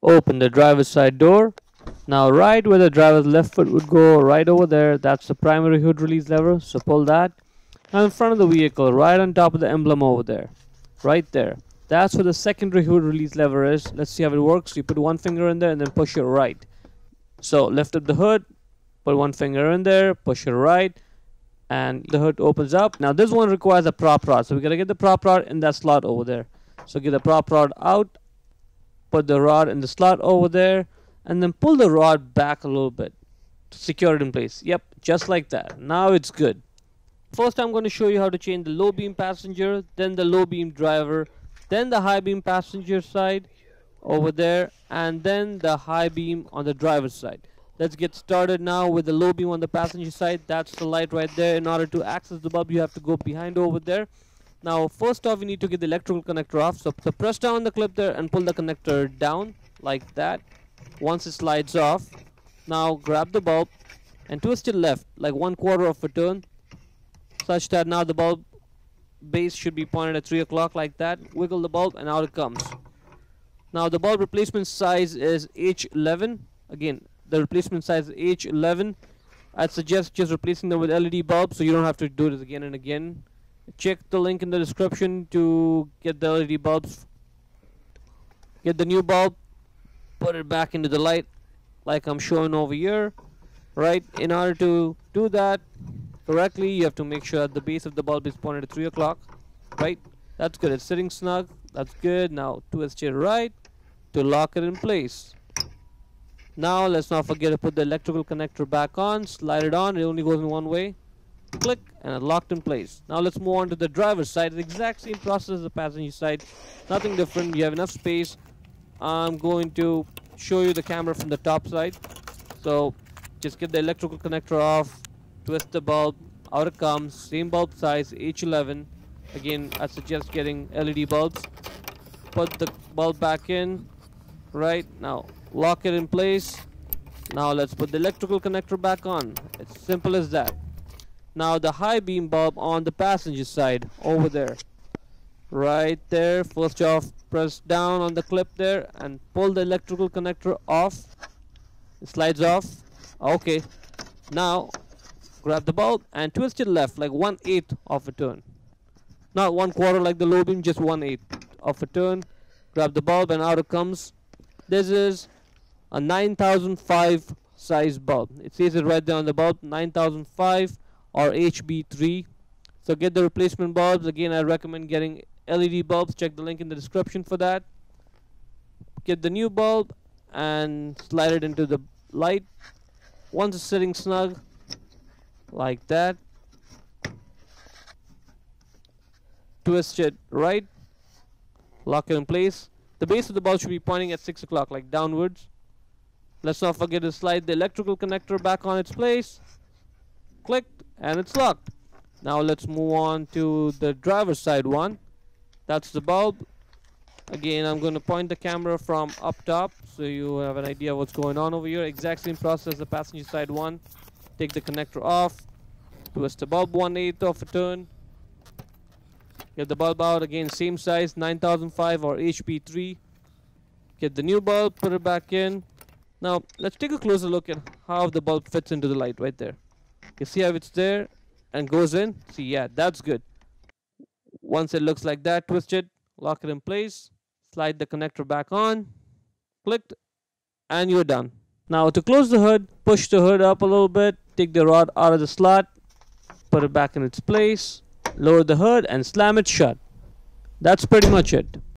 Open the driver's side door. Now right where the driver's left foot would go, right over there, that's the primary hood release lever, so pull that. Now in front of the vehicle, right on top of the emblem over there, right there, that's where the secondary hood release lever is. Let's see how it works. You put one finger in there and then push it right. So lift up the hood, put one finger in there, push it right, and the hood opens up. Now this one requires a prop rod, so we gotta get the prop rod in that slot over there. So get the prop rod out, put the rod in the slot over there, and then pull the rod back a little bit to secure it in place. Yep, just like that. Now it's good. First I'm going to show you how to change the low beam passenger, then the low beam driver, then the high beam passenger side over there, and then the high beam on the driver's side. Let's get started now with the low beam on the passenger side. That's the light right there. In order to access the bulb, you have to go behind over there. Now first off, you need to get the electrical connector off. So press down the clip there and pull the connector down like that. Once it slides off, now grab the bulb and twist it left like 1/4 of a turn, such that now the bulb base should be pointed at 3 o'clock like that. Wiggle the bulb and out it comes. Now the bulb replacement size is H11. Again, the replacement size is H11. I'd suggest just replacing them with LED bulbs so you don't have to do this again and again. Check the link in the description to get the LED bulbs. Get the new bulb, put it back into the light like I'm showing over here. Right, in order to do that correctly, you have to make sure that the base of the bulb is pointed at 3 o'clock. Right, that's good. It's sitting snug. That's good. Now twist it right to lock it in place. Now let's not forget to put the electrical connector back on. Slide it on. It only goes in one way. Click, and it's locked in place. Now let's move on to the driver's side. The exact same process as the passenger side. Nothing different. You have enough space. I'm going to show you the camera from the top side. So just get the electrical connector off, twist the bulb, out it comes. Same bulb size, H11. Again, I suggest getting LED bulbs. Put the bulb back in. Right, now lock it in place. Now let's put the electrical connector back on. It's simple as that. Now the high beam bulb on the passenger side over there. Right there. First off, press down on the clip there and pull the electrical connector off. It slides off. Okay. Now grab the bulb and twist it left like 1/8 of a turn. Not 1/4 like the low beam, just 1/8 of a turn. Grab the bulb and out it comes. This is a 9005 size bulb. It says it right there on the bulb, 9005 or HB3. So get the replacement bulbs. Again, I recommend getting LED bulbs. Check the link in the description for that. Get the new bulb and slide it into the light. Once it's sitting snug like that, twist it right, lock it in place. The base of the bulb should be pointing at 6 o'clock, like downwards. Let's not forget to slide the electrical connector back on its place. Clicked, and it's locked. Now let's move on to the driver's side one. That's the bulb. Again, I'm going to point the camera from up top so you have an idea of what's going on over here. Exact same process as the passenger side one. Take the connector off, twist the bulb 1/8 of a turn. Get the bulb out. Again, same size, 9005 or HP3. Get the new bulb, put it back in. Now let's take a closer look at how the bulb fits into the light right there. You see how it's there and goes in? See, yeah, that's good. Once it looks like that, twist it, lock it in place, slide the connector back on, clicked, and you're done. Now to close the hood, push the hood up a little bit, take the rod out of the slot, put it back in its place, lower the hood and slam it shut. That's pretty much it.